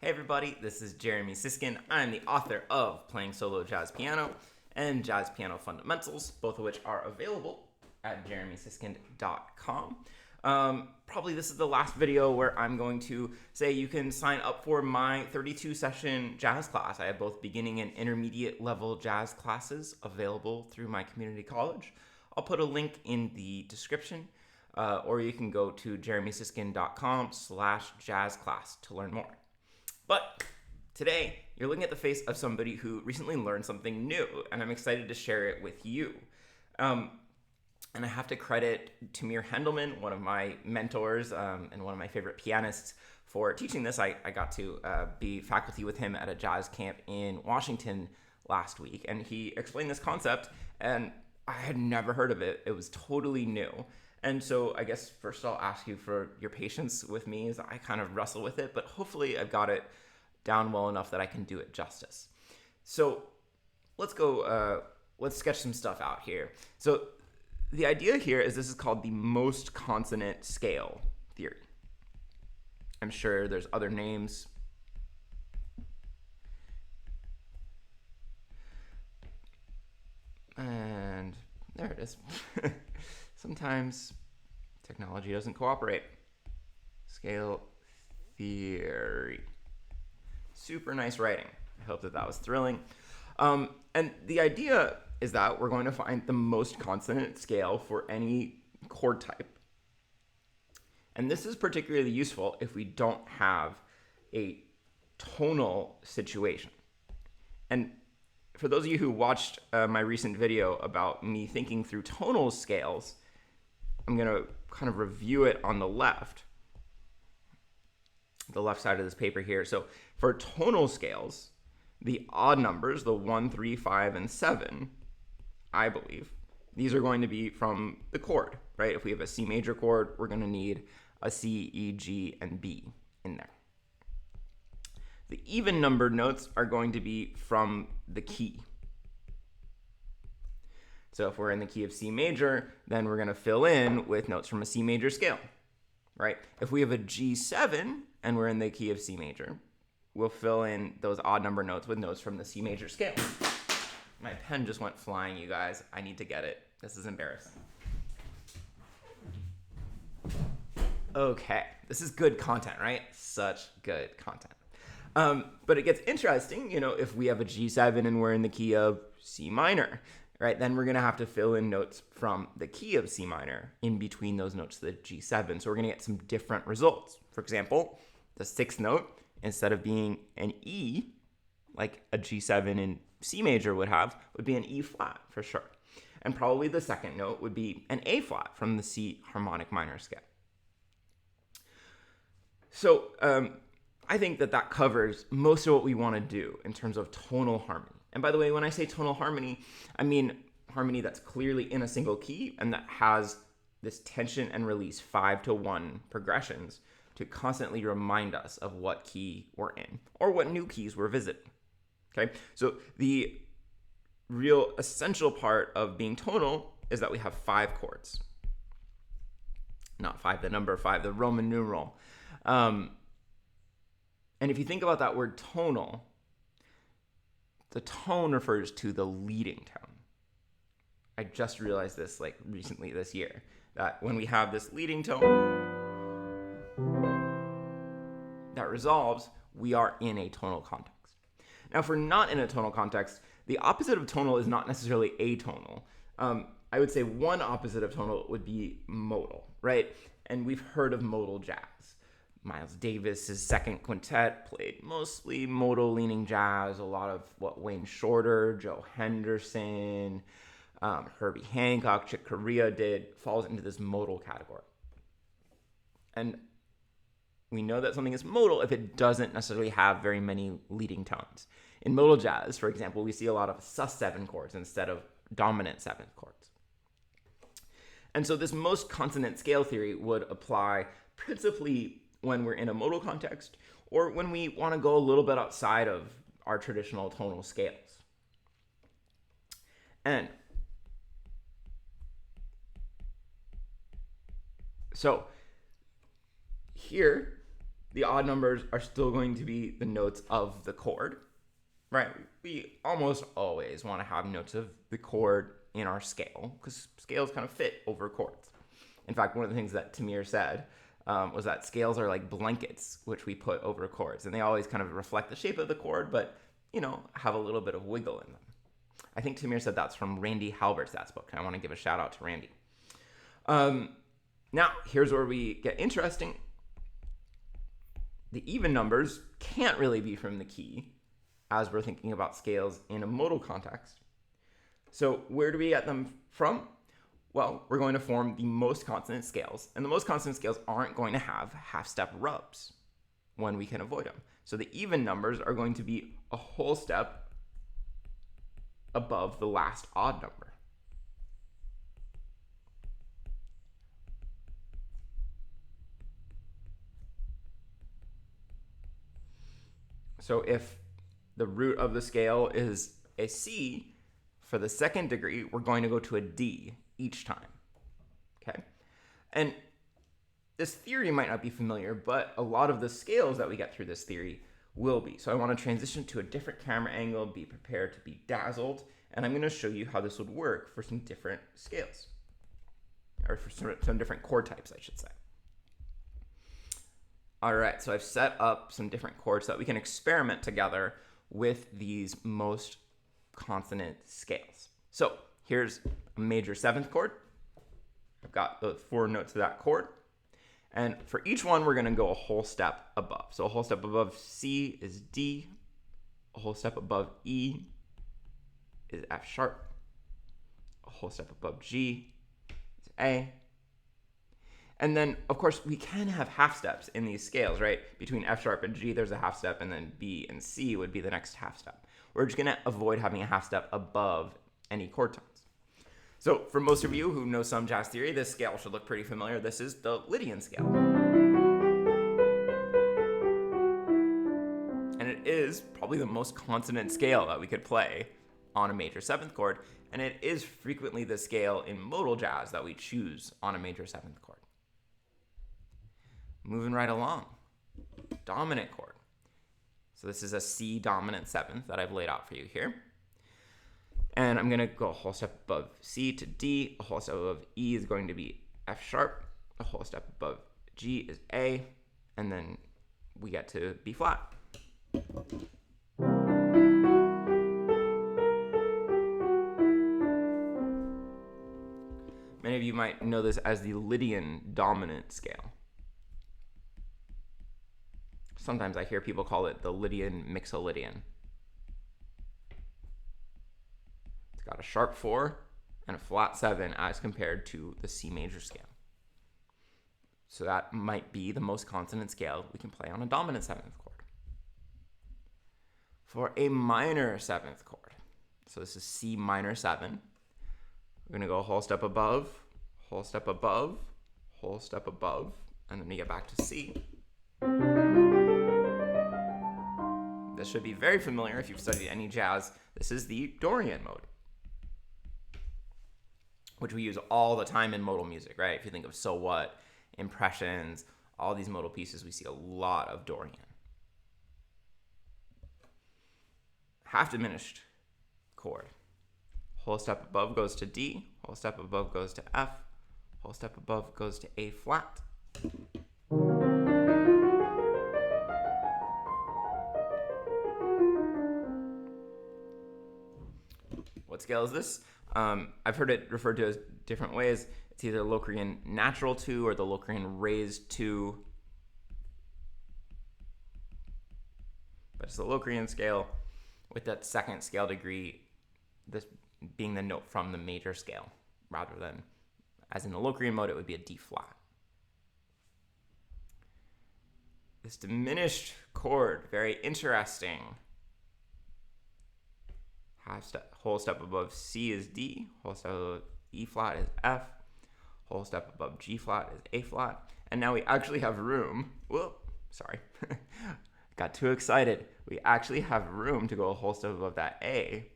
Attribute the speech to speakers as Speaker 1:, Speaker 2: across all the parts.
Speaker 1: Hey everybody, this is Jeremy Siskin. I'm the author of Playing Solo Jazz Piano and Jazz Piano Fundamentals, both of which are available at jeremysiskin.com. Probably this is the last video where I'm going to say you can sign up for my 32-session jazz class. I have both beginning and intermediate level jazz classes available through my community college. I'll put a link in the description, or you can go to jeremysiskin.com/jazz class to learn more. But today, you're looking at the face of somebody who recently learned something new, and I'm excited to share it with you. And I have to credit Tamir Hendelman, one of my mentors and one of my favorite pianists, for teaching this. I got to be faculty with him at a jazz camp in Washington last week, and he explained this concept, and I had never heard of it. It was totally new. And so I guess first I'll ask you for your patience with me as I kind of wrestle with it, but hopefully I've got it down well enough that I can do it justice. So let's sketch some stuff out here. So the idea here is this is called the most consonant scale theory. I'm sure there's other names. And there it is. Sometimes technology doesn't cooperate. Scale theory. Super nice writing. I hope that was thrilling. And the idea is that we're going to find the most consonant scale for any chord type. And this is particularly useful if we don't have a tonal situation. And for those of you who watched my recent video about me thinking through tonal scales, I'm going to kind of review it on the left side of this paper here. So for tonal scales, the odd numbers, the 1, 3, 5, and 7, I believe, these are going to be from the chord, right? If we have a C major chord, we're going to need a C, E, G, and B in there. The even numbered notes are going to be from the key. So if we're in the key of C major, then we're going to fill in with notes from a C major scale, right? If we have a G7 and we're in the key of C major, we'll fill in those odd number notes with notes from the C major scale. My pen just went flying, you guys. I need to get it. This is embarrassing. Okay, this is good content, right? Such good content. But it gets interesting, if we have a G7 and we're in the key of C minor, right? Then we're going to have to fill in notes from the key of C minor in between those notes to the G7. So we're going to get some different results. For example, the sixth note, instead of being an E, like a G7 in C major would be an E flat for sure. And probably the second note would be an A flat from the C harmonic minor scale. So I think that covers most of what we want to do in terms of tonal harmony. And by the way, when I say tonal harmony, I mean harmony that's clearly in a single key and that has this tension and release 5-to-1 progressions to constantly remind us of what key we're in or what new keys we're visiting. Okay, so the real essential part of being tonal is that we have 5 chords. Not 5, the number 5, the Roman numeral. And if you think about that word tonal, the tone refers to the leading tone. I just realized this recently this year, that when we have this leading tone that resolves, we are in a tonal context. Now, if we're not in a tonal context, the opposite of tonal is not necessarily atonal. I would say one opposite of tonal would be modal, right? And we've heard of modal jazz. Miles Davis's second quintet played mostly modal-leaning jazz. A lot of what Wayne Shorter, Joe Henderson, Herbie Hancock, Chick Corea did falls into this modal category. And we know that something is modal if it doesn't necessarily have very many leading tones. In modal jazz, for example, we see a lot of sus7 chords instead of dominant 7th chords. And so this most consonant scale theory would apply principally when we're in a modal context or when we want to go a little bit outside of our traditional tonal scales. And so here The odd numbers are still going to be the notes of the chord, right? We almost always want to have notes of the chord in our scale because scales kind of fit over chords. In fact, one of the things that Tamir said was that scales are like blankets, which we put over chords, and they always kind of reflect the shape of the chord, but, have a little bit of wiggle in them. I think Tamir said that's from Randy Halberstadt's book, and I want to give a shout out to Randy. Now, here's where we get interesting. The even numbers can't really be from the key as we're thinking about scales in a modal context. So where do we get them from? Well, we're going to form the most consonant scales, and the most consonant scales aren't going to have half-step rubs when we can avoid them. So the even numbers are going to be a whole step above the last odd number. So if the root of the scale is a C, for the second degree, we're going to go to a D each time, okay? And this theory might not be familiar, but a lot of the scales that we get through this theory will be. So I want to transition to a different camera angle, be prepared to be dazzled, and I'm going to show you how this would work for some different scales, or for some different chord types, I should say. All right, so I've set up some different chords so that we can experiment together with these most consonant scales. So here's a major seventh chord. I've got the 4 notes of that chord. And for each one, we're going to go a whole step above. So a whole step above C is D. A whole step above E is F sharp. A whole step above G is A. And then, of course, we can have half steps in these scales, right? Between F sharp and G, there's a half step, and then B and C would be the next half step. We're just going to avoid having a half step above any chord tones. So for most of you who know some jazz theory, this scale should look pretty familiar. This is the Lydian scale. And it is probably the most consonant scale that we could play on a major seventh chord, and it is frequently the scale in modal jazz that we choose on a major seventh chord. Moving right along, dominant chord. So this is a C dominant seventh that I've laid out for you here. And I'm going to go a whole step above C to D. A whole step above E is going to be F sharp. A whole step above G is A. And then we get to B flat. Many of you might know this as the Lydian dominant scale. Sometimes I hear people call it the Lydian mixolydian. It's got a sharp 4 and a flat 7 as compared to the C major scale. So that might be the most consonant scale we can play on a dominant 7th chord. For a minor 7th chord, so this is C minor 7, we're going to go a whole step above, whole step above, whole step above, and then we get back to C. This should be very familiar if you've studied any jazz. This is the Dorian mode, which we use all the time in modal music, right? If you think of So What, Impressions, all these modal pieces, we see a lot of Dorian. Half diminished chord. Whole step above goes to D, whole step above goes to F, whole step above goes to A flat. What scale is this? I've heard it referred to as different ways. It's either Locrian natural 2 or the Locrian raised 2. But it's the Locrian scale with that second scale degree, this being the note from the major scale, rather than, as in the Locrian mode, it would be a D flat. This diminished chord, very interesting. Whole step above C is D, whole step above E flat is F, whole step above G flat is A flat, and now we actually have room. Whoop, sorry, got too excited. We actually have room to go a whole step above that A,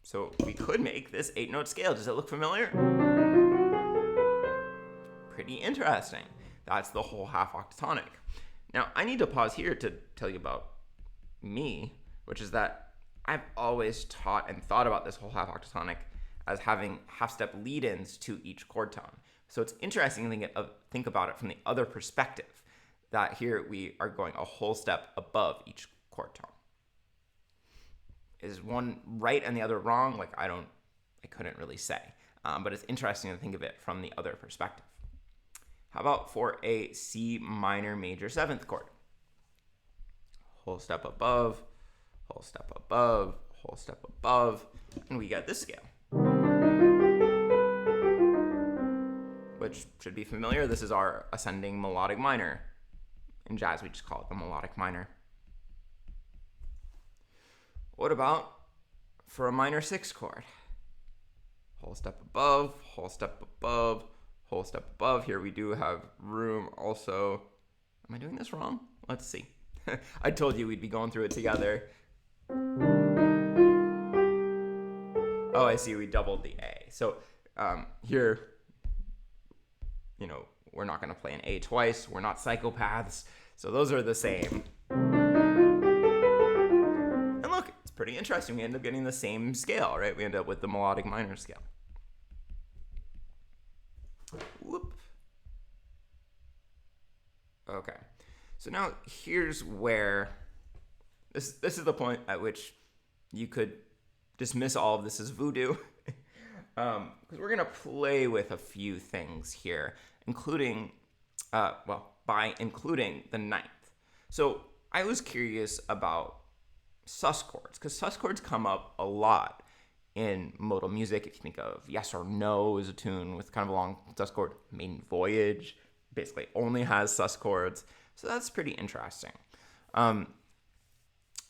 Speaker 1: so we could make this 8-note scale. Does it look familiar? Pretty interesting. That's the whole half octatonic. Now, I need to pause here to tell you about me, which is that I've always taught and thought about this whole half octatonic as having half-step lead-ins to each chord tone. So it's interesting to think about it from the other perspective, that here we are going a whole step above each chord tone. Is one right and the other wrong? Like, I couldn't really say. But it's interesting to think of it from the other perspective. How about for a C minor major 7th chord? Whole step above, whole step above, whole step above, and we get this scale, which should be familiar. This is our ascending melodic minor. In jazz, we just call it the melodic minor. What about for a minor 6 chord? Whole step above, whole step above, whole step above. Here we do have room also. Am I doing this wrong? Let's see. I told you we'd be going through it together. Oh, I see. We doubled the A. So here, we're not going to play an A twice. We're not psychopaths. So those are the same. And look, it's pretty interesting. We end up getting the same scale, right? We end up with the melodic minor scale. Whoop. Okay. So now here's where this is the point at which you could dismiss all of this as voodoo, because we're gonna play with a few things here, including, by including the 9th. So I was curious about sus chords, because sus chords come up a lot in modal music. If you think of Yes or No is a tune with kind of a long sus chord. Maiden Voyage basically only has sus chords. So that's pretty interesting.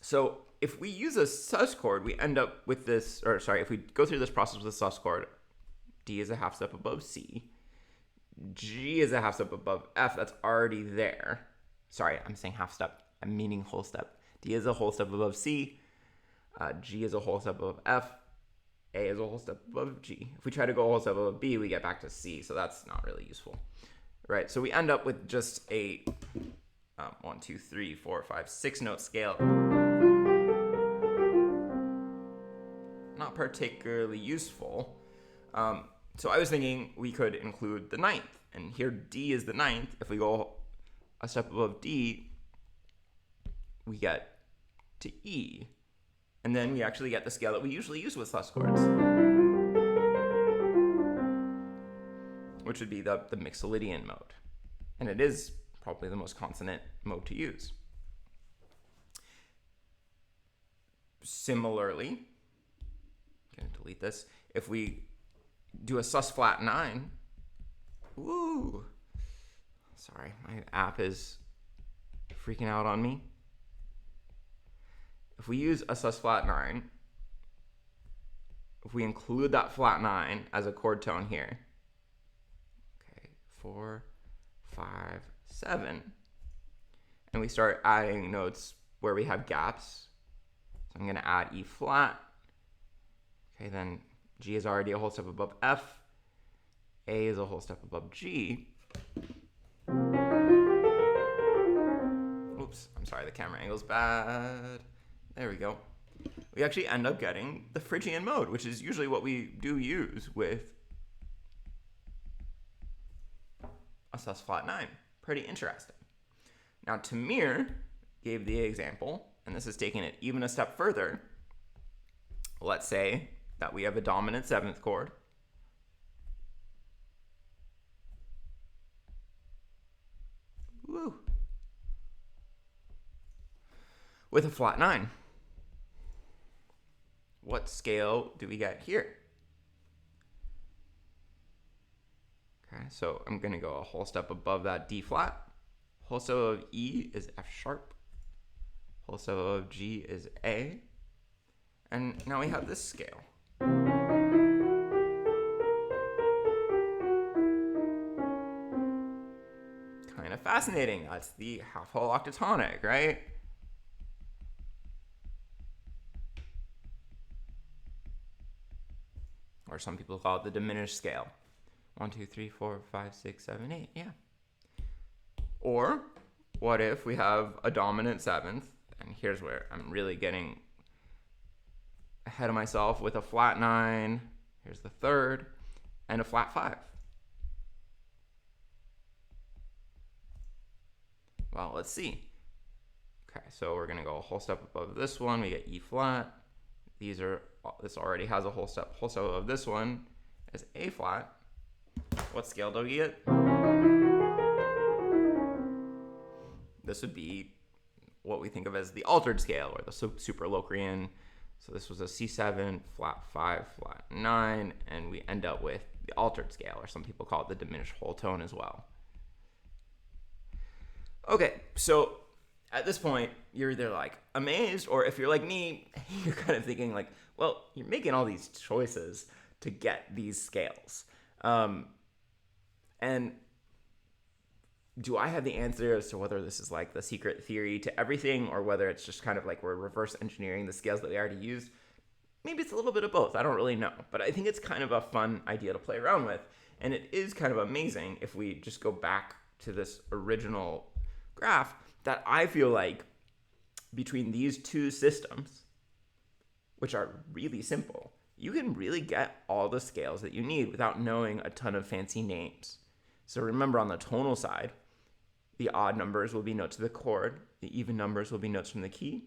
Speaker 1: So if we use a sus chord, we end up with this, if we go through this process with a sus chord, D is a half step above C, G is a half step above F, that's already there. Sorry, I'm saying half step, I'm meaning whole step. D is a whole step above C, G is a whole step above F, A is a whole step above G. If we try to go a whole step above B, we get back to C, so that's not really useful. Right, so we end up with just a 1, 2, 3, 4, 5, 6 note scale. Not particularly useful. So I was thinking we could include the 9th, and here D is the 9th. If we go a step above D, we get to E, and then we actually get the scale that we usually use with sus chords, which would be the Mixolydian mode. And it is probably the most consonant mode to use. Similarly, I'm going to delete this. If we do a sus flat 9, sorry, my app is freaking out on me. If we use a sus flat 9, if we include that flat 9 as a chord tone here, 4, 5, 7, and we start adding notes where we have gaps. So I'm going to add E flat. Okay, then G is already a whole step above F. A is a whole step above G. Oops, I'm sorry, the camera angle's bad. There we go. We actually end up getting the Phrygian mode, which is usually what we do use with a sus flat 9. Pretty interesting. Now Tamir gave the example, and this is taking it even a step further. Let's say that we have a dominant 7th chord. Woo. With a flat 9. What scale do we get here? Okay, so I'm going to go a whole step above that D flat. Whole step of E is F sharp. Whole step of G is A. And now we have this scale. Kind of fascinating. That's the half whole octatonic, right? Or some people call it the diminished scale. 1, 2, 3, 4, 5, 6, 7, 8. Yeah. Or what if we have a dominant seventh? And here's where I'm really getting ahead of myself with a flat 9. Here's the third, and a flat 5. Well, let's see. Okay, so we're going to go a whole step above this one. We get E flat. This already has a whole step above this one is A flat. What scale do we get? This would be what we think of as the altered scale, or the super Locrian. So this was a C7, flat 5, flat 9, and we end up with the altered scale, or some people call it the diminished whole tone as well. Okay, so at this point, you're either like amazed, or if you're like me, you're kind of thinking like, well, you're making all these choices to get these scales. And do I have the answer as to whether this is like the secret theory to everything, or whether it's just kind of like we're reverse engineering the scales that we already used? Maybe it's a little bit of both. I don't really know. But I think it's kind of a fun idea to play around with. And it is kind of amazing if we just go back to this original graph, that I feel like between these two systems, which are really simple, you can really get all the scales that you need without knowing a ton of fancy names. So remember, on the tonal side, the odd numbers will be notes of the chord, the even numbers will be notes from the key.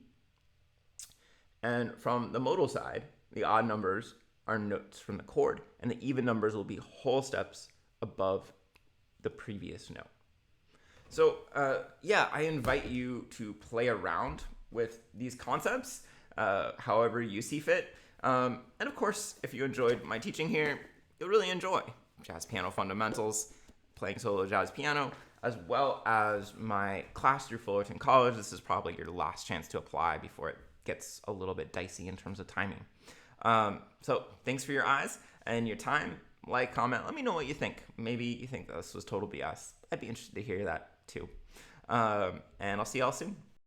Speaker 1: And from the modal side, the odd numbers are notes from the chord, and the even numbers will be whole steps above the previous note. So I invite you to play around with these concepts however you see fit. And of course, if you enjoyed my teaching here, you'll really enjoy jazz piano fundamentals, playing solo jazz piano, as well as my class through Fullerton College. This is probably your last chance to apply before it gets a little bit dicey in terms of timing. So thanks for your eyes and your time. Like, comment, let me know what you think. Maybe you think this was total BS. I'd be interested to hear that too. And I'll see y'all soon.